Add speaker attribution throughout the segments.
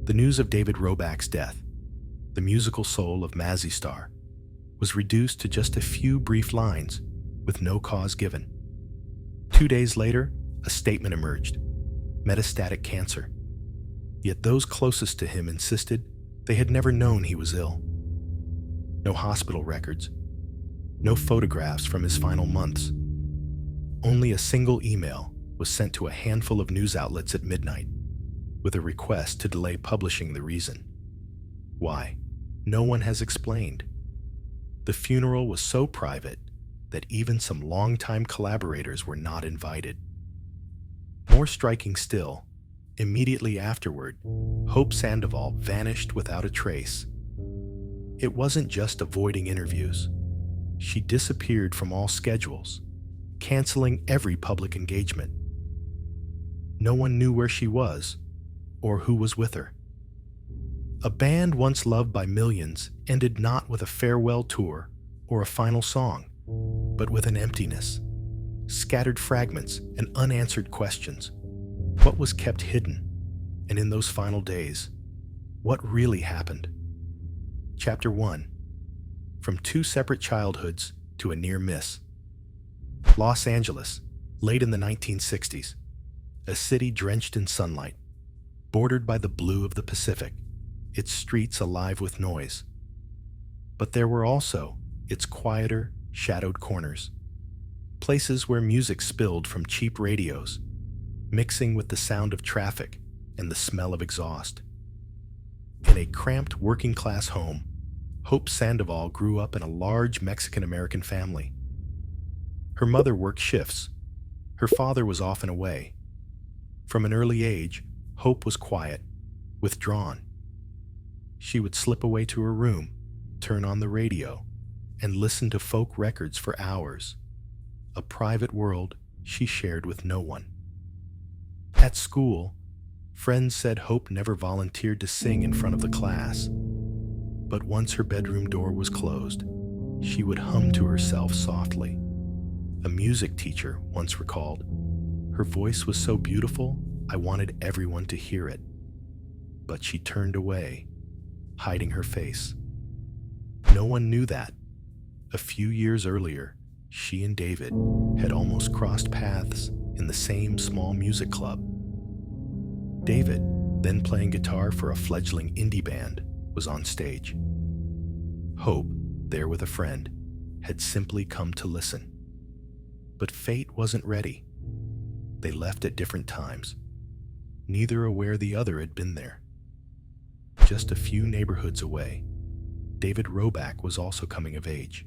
Speaker 1: The news of David Roback's death, the musical soul of Mazzy Star, was reduced to just a few brief lines with no cause given. 2 days later, a statement emerged: metastatic cancer. Yet those closest to him insisted they had never known he was ill. No hospital records, no photographs from his final months. Only a single email was sent to a handful of news outlets at midnight with a request to delay publishing the reason. Why? No one has explained. The funeral was so private that even some longtime collaborators were not invited. More striking still, immediately afterward, Hope Sandoval vanished without a trace. It wasn't just avoiding interviews. She disappeared from all schedules, canceling every public engagement. No one knew where she was or who was with her. A band once loved by millions ended not with a farewell tour or a final song, but with an emptiness, scattered fragments, and unanswered questions. What was kept hidden? And in those final days, what really happened? Chapter 1. From two separate childhoods to a near miss. Los Angeles, late in the 1960s. A city drenched in sunlight, bordered by the blue of the Pacific, its streets alive with noise. But there were also its quieter, shadowed corners, places where music spilled from cheap radios, mixing with the sound of traffic and the smell of exhaust. In a cramped working-class home, Hope Sandoval grew up in a large Mexican-American family. Her mother worked shifts. Her father was often away. From an early age, Hope was quiet, withdrawn. She would slip away to her room, turn on the radio, and listen to folk records for hours, a private world she shared with no one. At school, friends said Hope never volunteered to sing in front of the class, but once her bedroom door was closed, she would hum to herself softly. A music teacher once recalled, "Her voice was so beautiful, I wanted everyone to hear it." But she turned away, hiding her face. No one knew that. A few years earlier, she and David had almost crossed paths in the same small music club. David, then playing guitar for a fledgling indie band, was on stage. Hope, there with a friend, had simply come to listen. But fate wasn't ready. They left at different times, neither aware the other had been there. Just a few neighborhoods away, David Roback was also coming of age.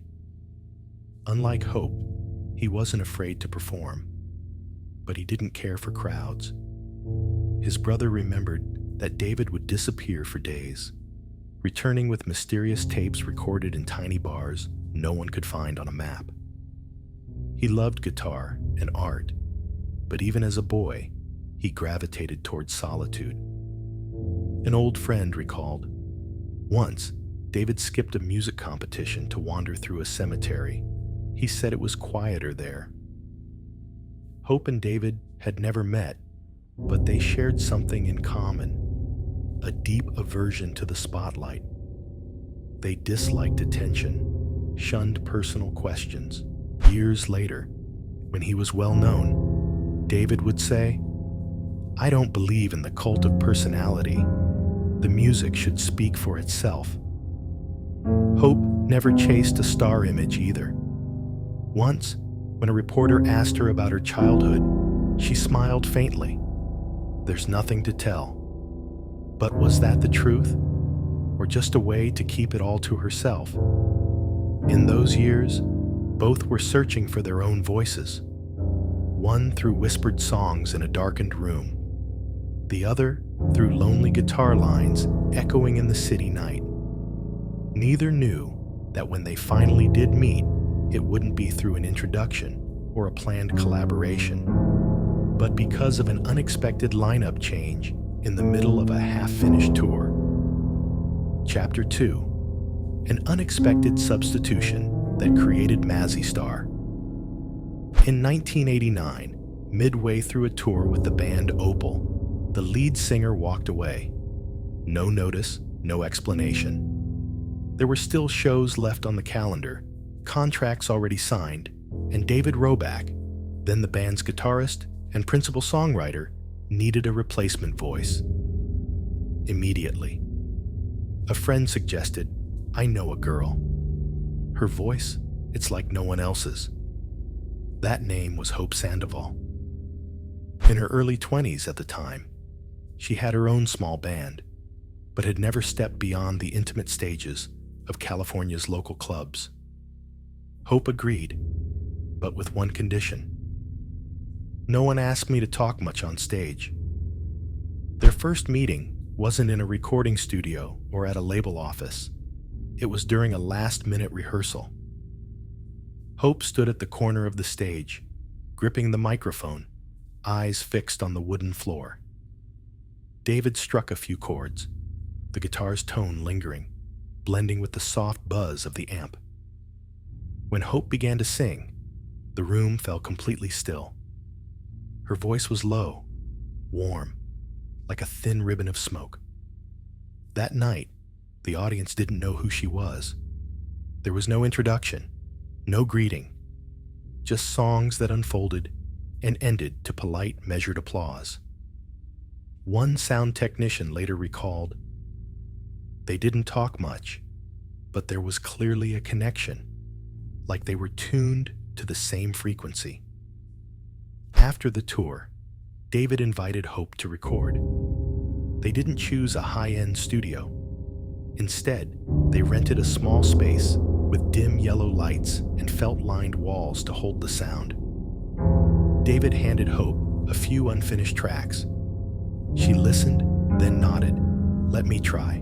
Speaker 1: Unlike Hope, he wasn't afraid to perform, but he didn't care for crowds. His brother remembered that David would disappear for days, returning with mysterious tapes recorded in tiny bars no one could find on a map. He loved guitar and art, but even as a boy, he gravitated towards solitude. An old friend recalled, once, David skipped a music competition to wander through a cemetery. He said it was quieter there. Hope and David had never met, but they shared something in common, a deep aversion to the spotlight. They disliked attention, shunned personal questions. Years later, when he was well known, David would say, "I don't believe in the cult of personality. The music should speak for itself." Hope never chased a star image either. Once, when a reporter asked her about her childhood, she smiled faintly. "There's nothing to tell." But was that the truth? Or just a way to keep it all to herself? In those years, both were searching for their own voices. One through whispered songs in a darkened room, the other through lonely guitar lines echoing in the city night. Neither knew that when they finally did meet, it wouldn't be through an introduction or a planned collaboration, but because of an unexpected lineup change in the middle of a half-finished tour. Chapter 2. An unexpected substitution that created Mazzy Star. In 1989, midway through a tour with the band Opal, the lead singer walked away. No notice, no explanation. There were still shows left on the calendar, contracts already signed, and David Roback, then the band's guitarist and principal songwriter, needed a replacement voice. Immediately. A friend suggested, "I know a girl. Her voice, it's like no one else's." That name was Hope Sandoval. In her early 20s at the time, she had her own small band, but had never stepped beyond the intimate stages of California's local clubs. Hope agreed, but with one condition. No one asked me to talk much on stage. Their first meeting wasn't in a recording studio or at a label office. It was during a last-minute rehearsal. Hope stood at the corner of the stage, gripping the microphone, eyes fixed on the wooden floor. David struck a few chords, the guitar's tone lingering, blending with the soft buzz of the amp. When Hope began to sing, the room fell completely still. Her voice was low, warm, like a thin ribbon of smoke. That night, the audience didn't know who she was. There was no introduction, no greeting, just songs that unfolded and ended to polite, measured applause. One sound technician later recalled, "They didn't talk much, but there was clearly a connection, like they were tuned to the same frequency." After the tour, David invited Hope to record. They didn't choose a high-end studio. Instead, they rented a small space with dim yellow lights and felt-lined walls to hold the sound. David handed Hope a few unfinished tracks. She listened, then nodded, "Let me try."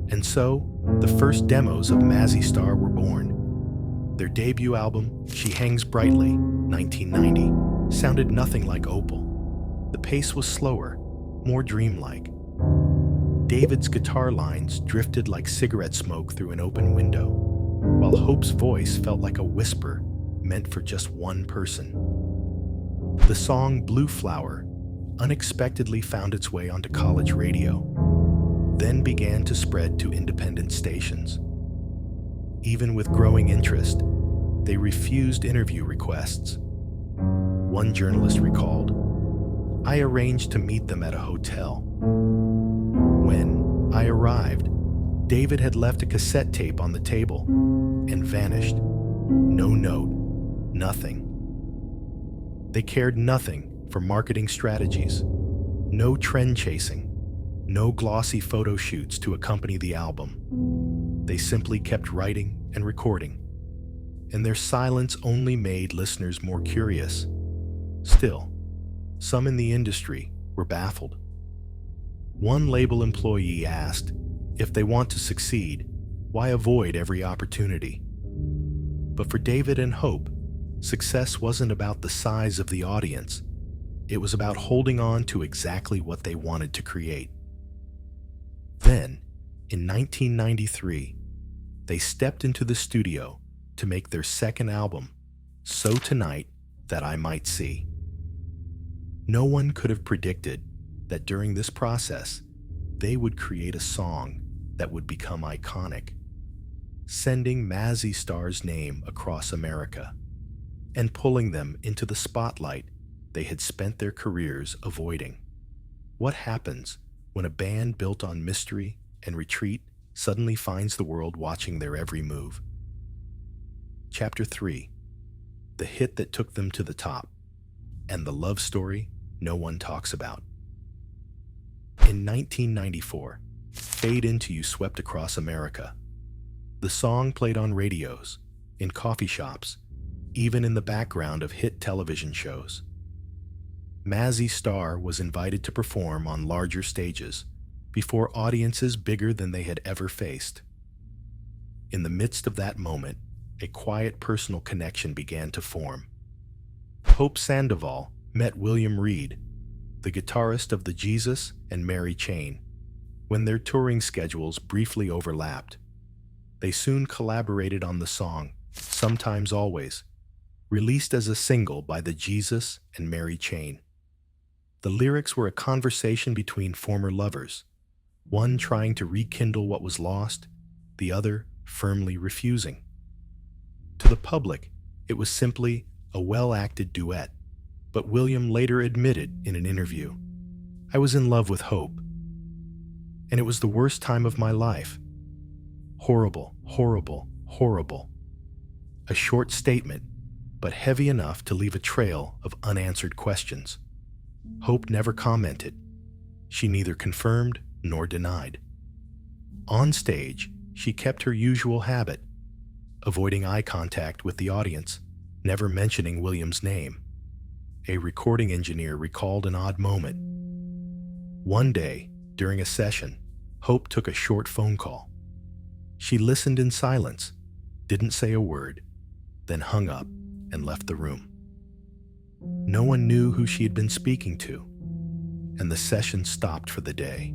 Speaker 1: And so, the first demos of Mazzy Star were born. Their debut album, She Hangs Brightly, 1990, sounded nothing like Opal. The pace was slower, more dreamlike. David's guitar lines drifted like cigarette smoke through an open window, while Hope's voice felt like a whisper meant for just one person. The song Blue Flower unexpectedly found its way onto college radio, then began to spread to independent stations. Even with growing interest, they refused interview requests. One journalist recalled, "I arranged to meet them at a hotel. When I arrived, David had left a cassette tape on the table and vanished. No note, nothing." They cared nothing for marketing strategies, no trend chasing, no glossy photo shoots to accompany the album. They simply kept writing and recording, and their silence only made listeners more curious. Still, some in the industry were baffled. One label employee asked, if they want to succeed, why avoid every opportunity? But for David and Hope, success wasn't about the size of the audience. It was about holding on to exactly what they wanted to create. Then, in 1993, they stepped into the studio to make their second album, So Tonight That I Might See. No one could have predicted that during this process, they would create a song that would become iconic, sending Mazzy Star's name across America and pulling them into the spotlight they had spent their careers avoiding. What happens when a band built on mystery and retreat suddenly finds the world watching their every move? Chapter 3. The hit that took them to the top, and the love story no one talks about. In 1994, Fade Into You swept across America. The song played on radios, in coffee shops, even in the background of hit television shows. Mazzy Star was invited to perform on larger stages before audiences bigger than they had ever faced. In the midst of that moment, a quiet personal connection began to form. Hope Sandoval met William Reed, the guitarist of the Jesus and Mary Chain, when their touring schedules briefly overlapped. They soon collaborated on the song, Sometimes Always, released as a single by the Jesus and Mary Chain. The lyrics were a conversation between former lovers, one trying to rekindle what was lost, the other firmly refusing. To the public, it was simply a well-acted duet, but William later admitted in an interview, "I was in love with Hope, and it was the worst time of my life. Horrible, horrible, horrible." A short statement, but heavy enough to leave a trail of unanswered questions. Hope never commented. She neither confirmed nor denied. On stage, she kept her usual habit, avoiding eye contact with the audience, never mentioning William's name. A recording engineer recalled an odd moment. One day, during a session, Hope took a short phone call. She listened in silence, didn't say a word, then hung up and left the room. No one knew who she had been speaking to, and the session stopped for the day.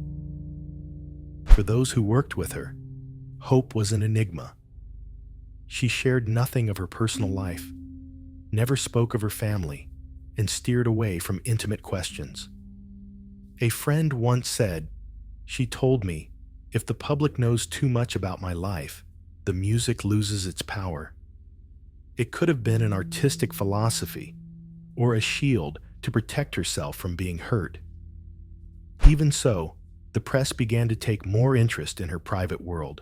Speaker 1: For those who worked with her, Hope was an enigma. She shared nothing of her personal life, never spoke of her family, and steered away from intimate questions. A friend once said, "She told me, if the public knows too much about my life, the music loses its power." It could have been an artistic philosophy, or a shield to protect herself from being hurt. Even so, the press began to take more interest in her private world.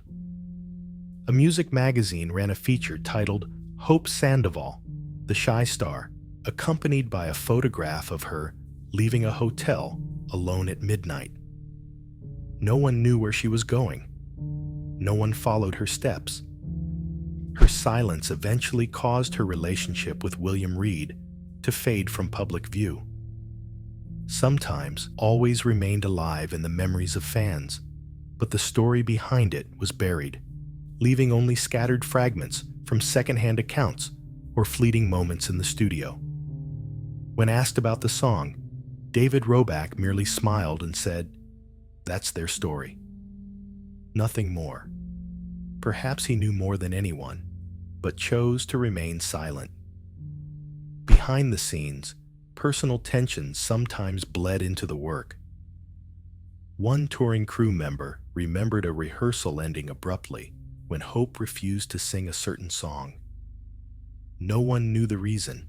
Speaker 1: A music magazine ran a feature titled Hope Sandoval, the Shy Star, accompanied by a photograph of her leaving a hotel alone at midnight. No one knew where she was going. No one followed her steps. Her silence eventually caused her relationship with William Reed to fade from public view. Sometimes always remained alive in the memories of fans, but the story behind it was buried, leaving only scattered fragments from secondhand accounts or fleeting moments in the studio. When asked about the song, David Roback merely smiled and said, "That's their story." Nothing more. Perhaps he knew more than anyone, but chose to remain silent. Behind the scenes, personal tensions sometimes bled into the work. One touring crew member remembered a rehearsal ending abruptly when Hope refused to sing a certain song. No one knew the reason,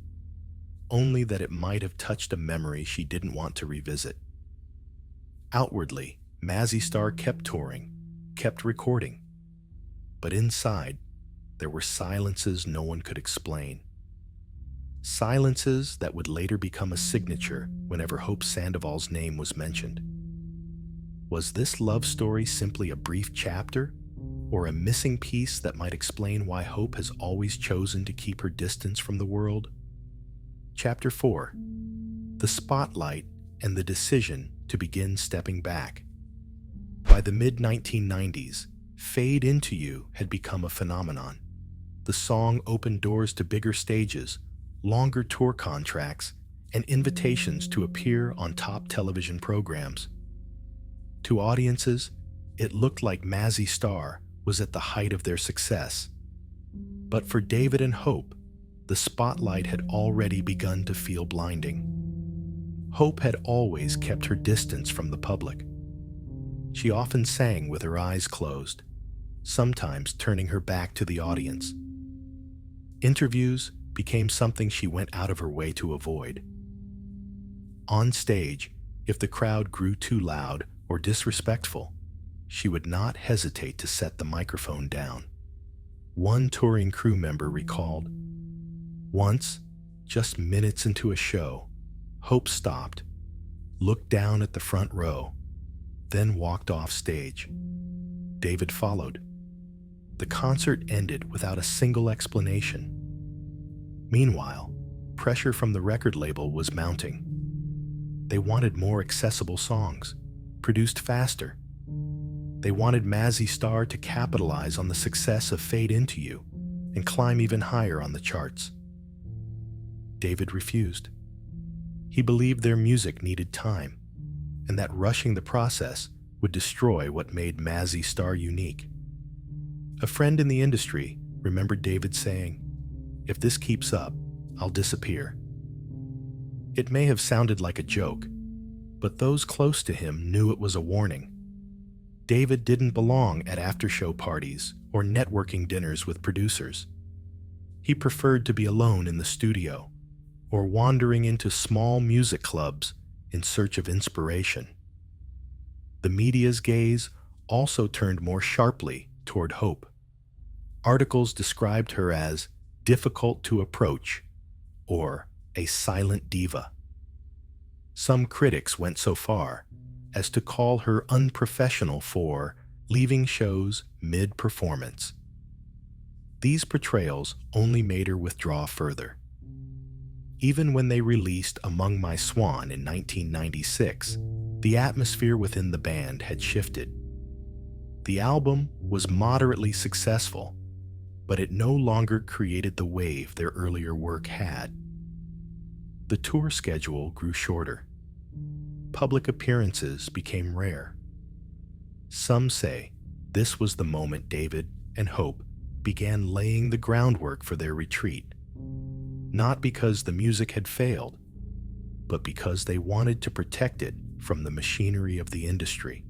Speaker 1: only that it might have touched a memory she didn't want to revisit. Outwardly, Mazzy Star kept touring, kept recording. But inside, there were silences no one could explain. Silences that would later become a signature whenever Hope Sandoval's name was mentioned. Was this love story simply a brief chapter, or a missing piece that might explain why Hope has always chosen to keep her distance from the world? Chapter 4. The Spotlight and the Decision to Begin Stepping Back. By the mid-1990s, Fade Into You had become a phenomenon. The song opened doors to bigger stages, longer tour contracts, and invitations to appear on top television programs. To audiences, it looked like Mazzy Star was at the height of their success. But for David and Hope, the spotlight had already begun to feel blinding. Hope had always kept her distance from the public. She often sang with her eyes closed, sometimes turning her back to the audience. Interviews became something she went out of her way to avoid. On stage, if the crowd grew too loud or disrespectful, she would not hesitate to set the microphone down. One touring crew member recalled, "Once, just minutes into a show, Hope stopped, looked down at the front row, then walked off stage. David followed. The concert ended without a single explanation. Meanwhile, pressure from the record label was mounting. They wanted more accessible songs, produced faster. They wanted Mazzy Star to capitalize on the success of Fade Into You and climb even higher on the charts. David refused. He believed their music needed time, and that rushing the process would destroy what made Mazzy Star unique. A friend in the industry remembered David saying, "If this keeps up, I'll disappear." It may have sounded like a joke, but those close to him knew it was a warning. David didn't belong at after-show parties or networking dinners with producers. He preferred to be alone in the studio or wandering into small music clubs in search of inspiration. The media's gaze also turned more sharply toward Hope. Articles described her as difficult to approach or a silent diva. Some critics went so far as to call her unprofessional for leaving shows mid-performance. These portrayals only made her withdraw further. Even when they released Among My Swan in 1996, the atmosphere within the band had shifted. The album was moderately successful, but it no longer created the wave their earlier work had. The tour schedule grew shorter. Public appearances became rare. Some say this was the moment David and Hope began laying the groundwork for their retreat, not because the music had failed, but because they wanted to protect it from the machinery of the industry.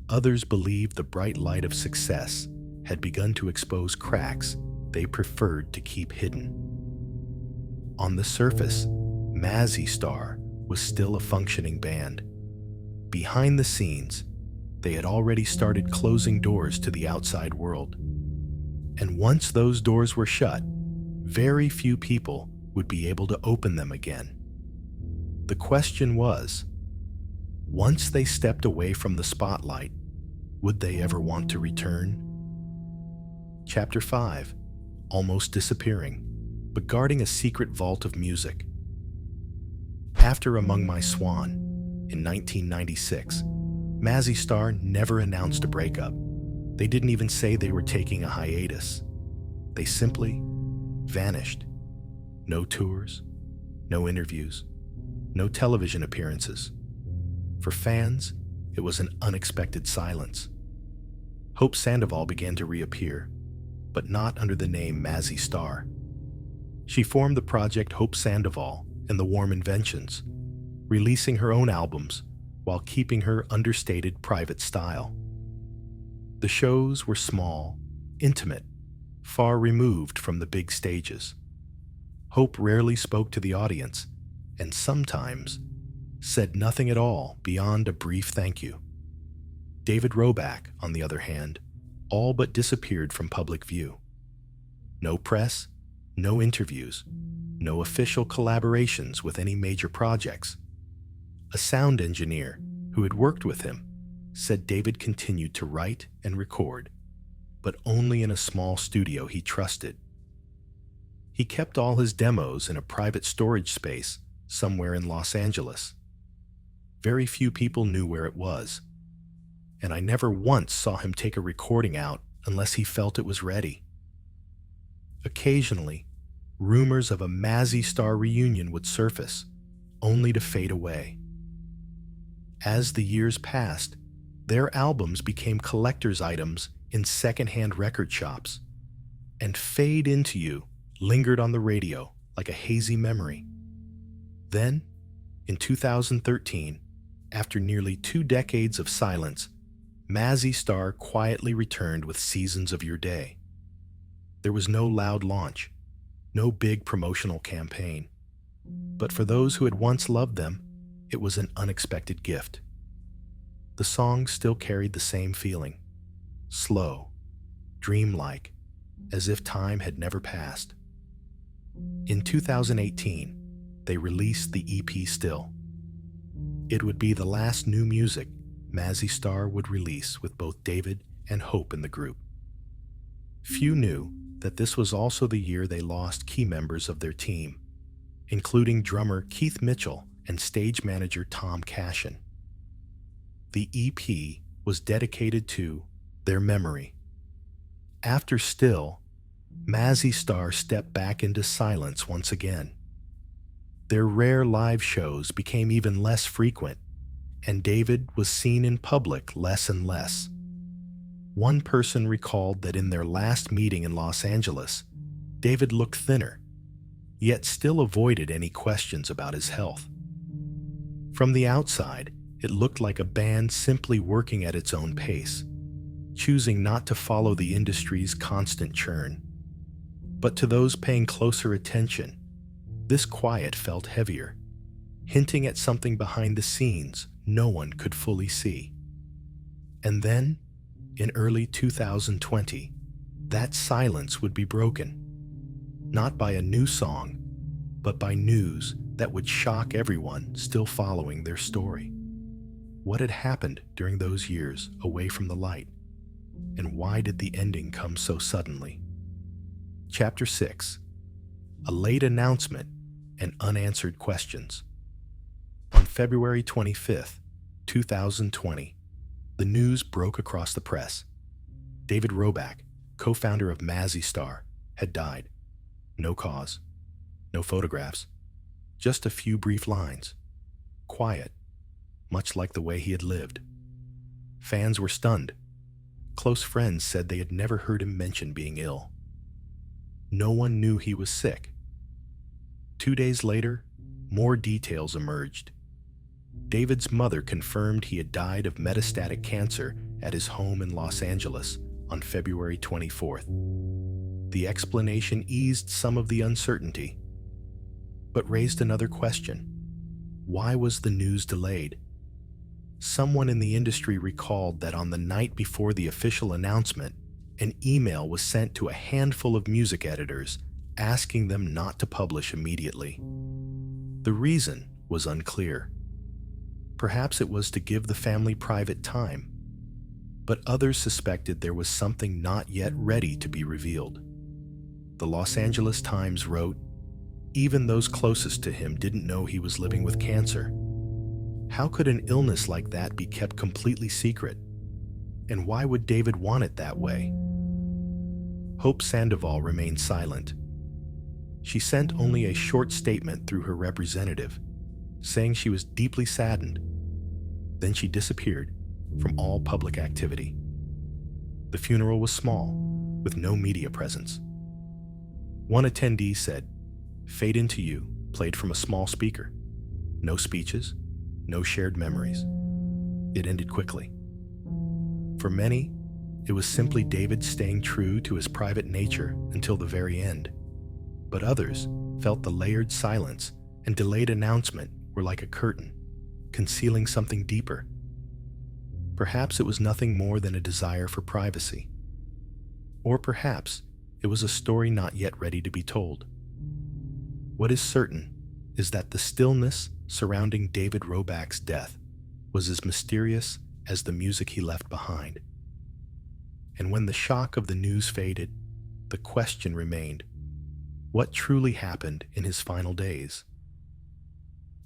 Speaker 1: Others believed the bright light of success had begun to expose cracks they preferred to keep hidden. On the surface, Mazzy Star was still a functioning band. Behind the scenes, they had already started closing doors to the outside world. And once those doors were shut, very few people would be able to open them again. The question was, once they stepped away from the spotlight, would they ever want to return? Chapter 5, Almost Disappearing, but Guarding a Secret Vault of Music. After Among My Swan, in 1996, Mazzy Star never announced a breakup. They didn't even say they were taking a hiatus. They simply vanished. No tours, no interviews, no television appearances. For fans, it was an unexpected silence. Hope Sandoval began to reappear, but not under the name Mazzy Star. She formed the project Hope Sandoval and the Warm Inventions, releasing her own albums while keeping her understated private style. The shows were small, intimate, far removed from the big stages. Hope rarely spoke to the audience, and sometimes said nothing at all beyond a brief thank you. David Roback, on the other hand, all but disappeared from public view. No press, no interviews, no official collaborations with any major projects. A sound engineer who had worked with him said David continued to write and record, but only in a small studio he trusted. He kept all his demos in a private storage space somewhere in Los Angeles. Very few people knew where it was, and I never once saw him take a recording out unless he felt it was ready. Occasionally, rumors of a Mazzy Star reunion would surface, only to fade away. As the years passed, their albums became collector's items in secondhand record shops, and Fade Into You lingered on the radio like a hazy memory. Then, in 2013, after nearly 2 decades of silence, Mazzy Star quietly returned with Seasons of Your Day. There was no loud launch, no big promotional campaign. But for those who had once loved them, it was an unexpected gift. The song still carried the same feeling, slow, dreamlike, as if time had never passed. In 2018, they released the EP Still. It would be the last new music Mazzy Star would release with both David and Hope in the group. Few knew that this was also the year they lost key members of their team, including drummer Keith Mitchell and stage manager Tom Cashin. The EP was dedicated to their memory. After Still, Mazzy Star stepped back into silence once again. Their rare live shows became even less frequent, and David was seen in public less and less. One person recalled that in their last meeting in Los Angeles, David looked thinner, yet still avoided any questions about his health. From the outside, It looked like a band simply working at its own pace, choosing not to follow the industry's constant churn. But to those paying closer attention, this quiet felt heavier, hinting at something behind the scenes no one could fully see. And then, in early 2020, that silence would be broken, not by a new song, but by news that would shock everyone still following their story. What had happened during those years away from the light, and why did the ending come so suddenly? Chapter 6: A Late Announcement and Unanswered Questions. On February 25th, 2020, the news broke across the press. David Roback, co-founder of Mazzy Star, had died. No cause, no photographs, just a few brief lines. Quiet, much like the way he had lived. Fans were stunned. Close friends said they had never heard him mention being ill. No one knew he was sick. 2 days later, more details emerged. David's mother confirmed he had died of metastatic cancer at his home in Los Angeles on February 24th. The explanation eased some of the uncertainty, but raised another question. Why was the news delayed? Someone in the industry recalled that on the night before the official announcement, an email was sent to a handful of music editors asking them not to publish immediately. The reason was unclear. Perhaps it was to give the family private time, but others suspected there was something not yet ready to be revealed. The Los Angeles Times wrote, "Even those closest to him didn't know he was living with cancer. How could an illness like that be kept completely secret? And why would David want it that way?" Hope Sandoval remained silent. She sent only a short statement through her representative, saying she was deeply saddened. Then she disappeared from all public activity. The funeral was small, with no media presence. One attendee said, "Fade Into You" played from a small speaker. No speeches, no shared memories. It ended quickly. For many, it was simply David staying true to his private nature until the very end. But others felt the layered silence and delayed announcement were like a curtain, concealing something deeper. Perhaps it was nothing more than a desire for privacy. Or perhaps it was a story not yet ready to be told. What is certain is that the stillness surrounding David Roback's death was as mysterious as the music he left behind. And when the shock of the news faded, the question remained: what truly happened in his final days?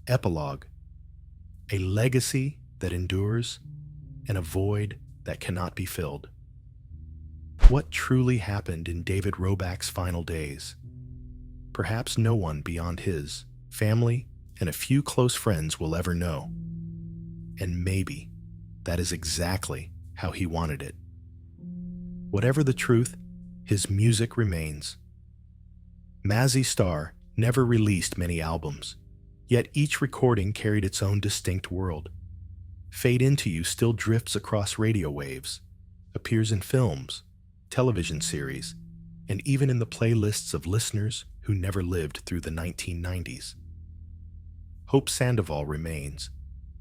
Speaker 1: Epilogue: a legacy that endures and a void that cannot be filled. What truly happened in David Roback's final days? Perhaps no one beyond his family and a few close friends will ever know. And maybe that is exactly how he wanted it. Whatever the truth, his music remains. Mazzy Star never released many albums, yet each recording carried its own distinct world. Fade Into You still drifts across radio waves, appears in films, television series, and even in the playlists of listeners who never lived through the 1990s. Hope Sandoval remains,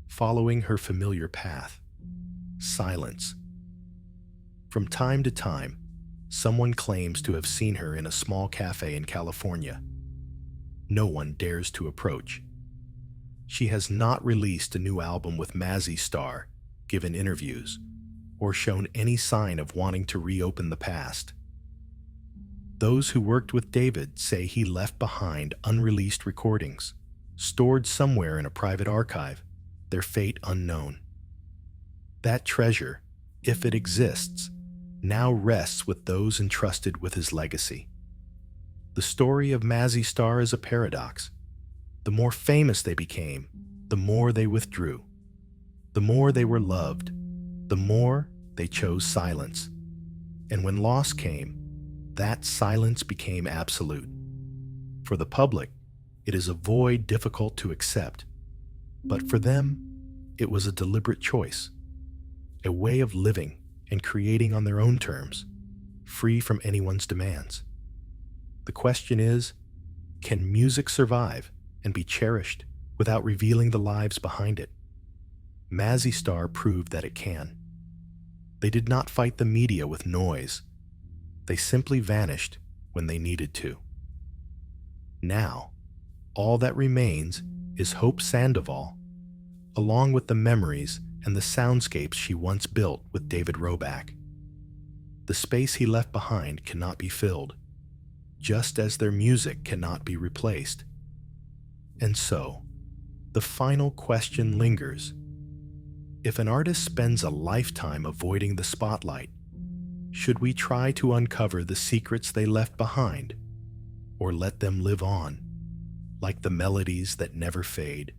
Speaker 1: following her familiar path: silence. From time to time, someone claims to have seen her in a small cafe in California. No one dares to approach. She has not released a new album with Mazzy Star, given interviews, or shown any sign of wanting to reopen the past. Those who worked with David say he left behind unreleased recordings, stored somewhere in a private archive, their fate unknown. That treasure, if it exists, now rests with those entrusted with his legacy. The story of Mazzy Star is a paradox. The more famous they became, the more they withdrew. The more they were loved, the more they chose silence. And when loss came, that silence became absolute. For the public, it is a void difficult to accept. But for them, It was a deliberate choice, a way of living and creating on their own terms, free from anyone's demands. The question is, can music survive and be cherished without revealing the lives behind it? Mazzy Star proved that it can. They did not fight the media with noise. They simply vanished when they needed to. Now, all that remains is Hope Sandoval, along with the memories and the soundscapes she once built with David Roback. The space he left behind cannot be filled, just as their music cannot be replaced. And so, the final question lingers. If an artist spends a lifetime avoiding the spotlight, should we try to uncover the secrets they left behind, or let them live on, like the melodies that never fade?